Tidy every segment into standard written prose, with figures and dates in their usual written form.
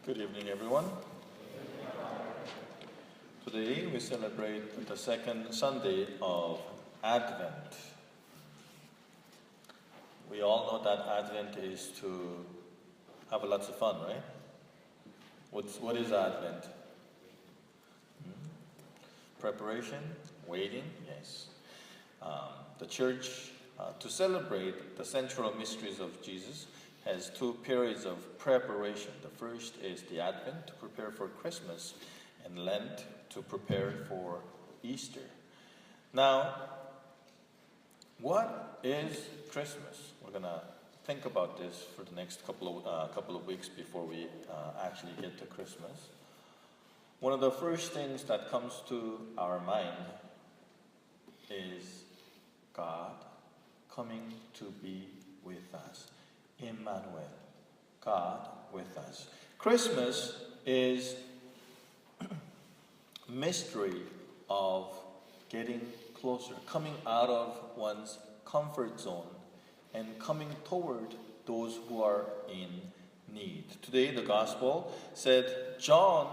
Good evening, everyone. Today we celebrate the second Sunday of Advent. We all know that Advent is to have lots of fun, right? What is Advent? Preparation, waiting, yes. The church, to celebrate the central mysteries of Jesus, has two periods of preparation. The first is the Advent, to prepare for Christmas, and Lent, to prepare for Easter. Now, what is Christmas? We're going to think about this for the next couple of weeks before we actually get to Christmas. One of the first things that comes to our mind is God coming to be with us. Emmanuel, God with us. Christmas is mystery of getting closer, coming out of one's comfort zone and coming toward those who are in need. Today the gospel said John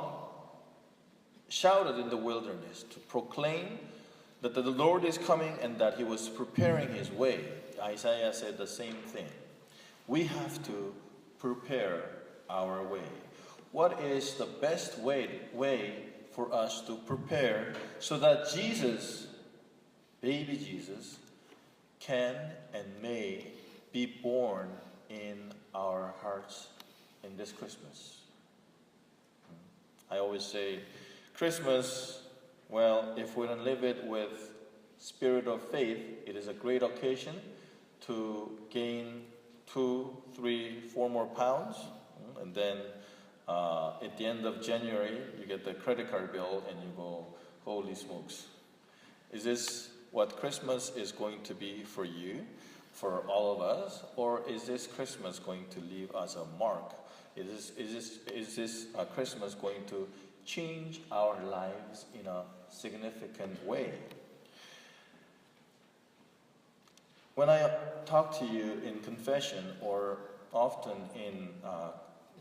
shouted in the wilderness to proclaim that the Lord is coming and that he was preparing his way. Isaiah said the same thing. We have to prepare our way. What is the best way for us to prepare so that Jesus, baby Jesus, can and may be born in our hearts in this Christmas? I always say, Christmas, well, if we don't live it with spirit of faith, it is a great occasion to gain 2, 3, 4 more pounds, and then at the end of January you get the credit card bill and you go, holy smokes. Is this what Christmas is going to be for you, for all of us, or is this Christmas going to leave us a mark? Is this Christmas going to change our lives in a significant way? When I talk to you in confession or often in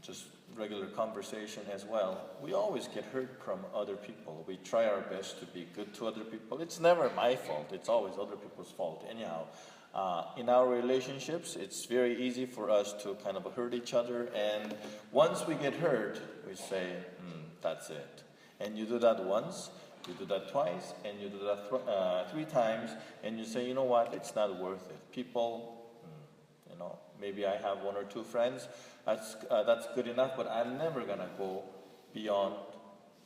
just regular conversation as well, we always get hurt from other people. We try our best to be good to other people. It's never my fault. It's always other people's fault. Anyhow, in our relationships, it's very easy for us to kind of hurt each other. And once we get hurt, we say, that's it. And you do that once, you do that twice, and you do that 3 times, and you say, you know what, it's not worth it. People, maybe I have 1 or 2 friends, that's good enough, but I'm never going to go beyond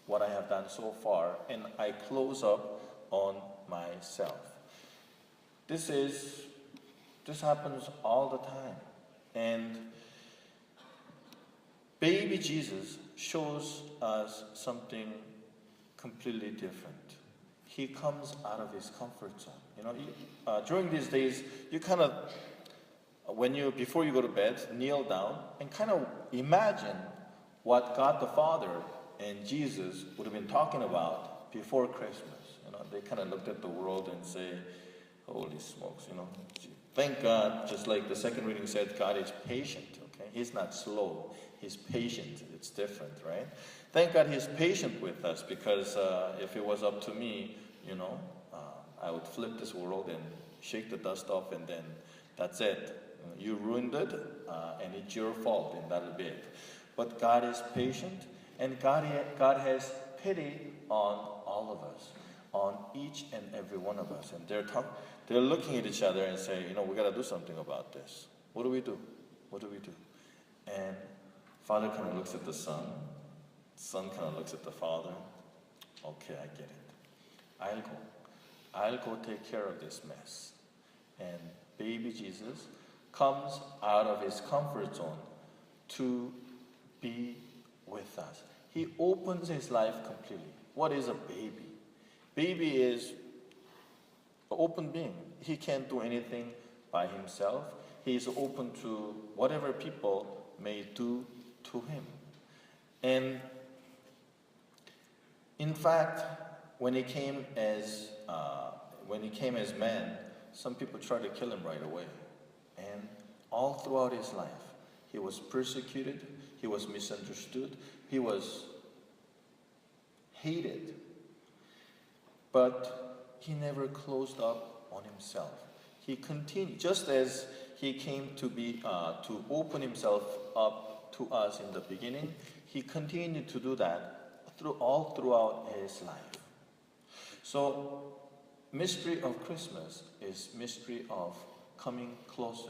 what I have done so far, and I close up on myself. This happens all the time, and baby Jesus shows us something completely different. He comes out of his comfort zone. During these days, you kind of, before you go to bed, kneel down and kind of imagine what God the Father and Jesus would have been talking about before Christmas. They kind of looked at the world and say, holy smokes, thank God, just like the second reading said, God is patient, okay? He's not slow, he's patient. It's different, right? Thank God he's patient with us, because if it was up to me, I would flip this world and shake the dust off, and then that's it. You ruined it, and it's your fault, and that'll be it. But God is patient, and God has pity on all of us, on each and every one of us. And they're looking at each other and say, we got to do something about this. What do we do? What do we do? And Father kind of looks at the Son. Son kind of looks at the Father. Okay, I get it. I'll go take care of this mess. And baby Jesus comes out of his comfort zone to be with us. He opens his life completely. What is a baby? Baby is an open being. He can't do anything by himself. He is open to whatever people may do to him. And in fact, when he came as man, some people tried to kill him right away. And all throughout his life, he He was persecuted. He was misunderstood. He was hated. But he never closed up on himself. He continued, just as he came to open himself up to us in the beginning, he continued to do that all throughout his life. So, mystery of Christmas is mystery of coming closer.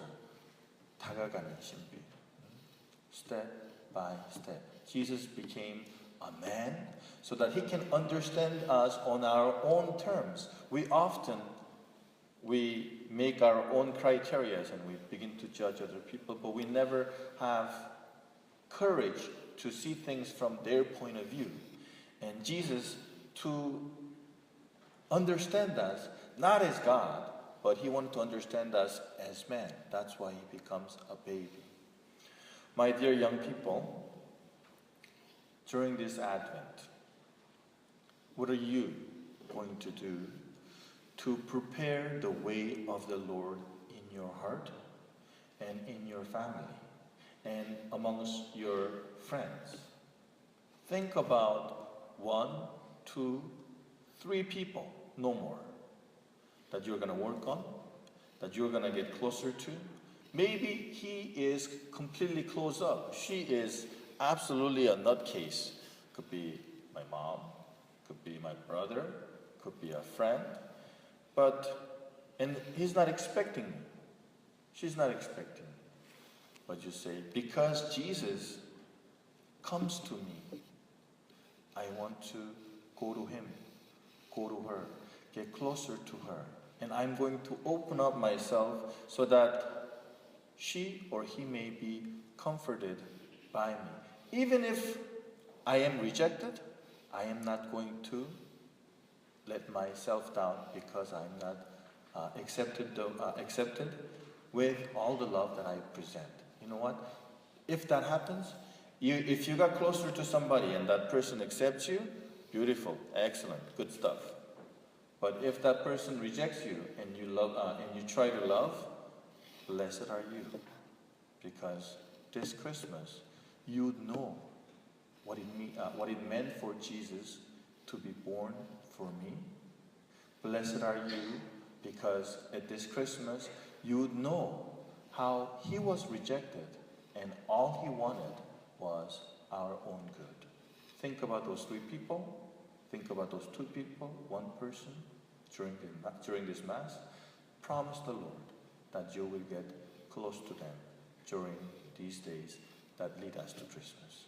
다가가는 신비. Step by step. Jesus became a man so that he can understand us on our own terms. We make our own criteria and we begin to judge other people, but we never have courage to see things from their point of view. And Jesus, to understand us, not as God, but he wanted to understand us as man. That's why he becomes a baby. My dear young people, during this Advent, what are you going to do to prepare the way of the Lord in your heart and in your family and amongst your friends? Think about 1, 2, 3 people, no more, that you're going to work on, that you're going to get closer to. Maybe he is completely closed up. She is absolutely a nutcase. Could be my mom, could be my brother, could be a friend. And he's not expecting me. She's not expecting me. But you say, because Jesus comes to me, I want to go to him, go to her, get closer to her. And I'm going to open up myself so that she or he may be comforted by me. Even if I am rejected, I am not going to let myself down because I'm not accepted with all the love that I present. You know what? If that happens, if you got closer to somebody and that person accepts you, beautiful, excellent, good stuff. But if that person rejects you and you love and you try to love, blessed are you, because this Christmas you know what it meant for Jesus to be born for me. Blessed are you, because at this Christmas you know how he was rejected and all he wanted was our own good. Think about those 3 people. Think about those 2 people, 1 person during this Mass. Promise the Lord that you will get close to them during these days that lead us to Christmas.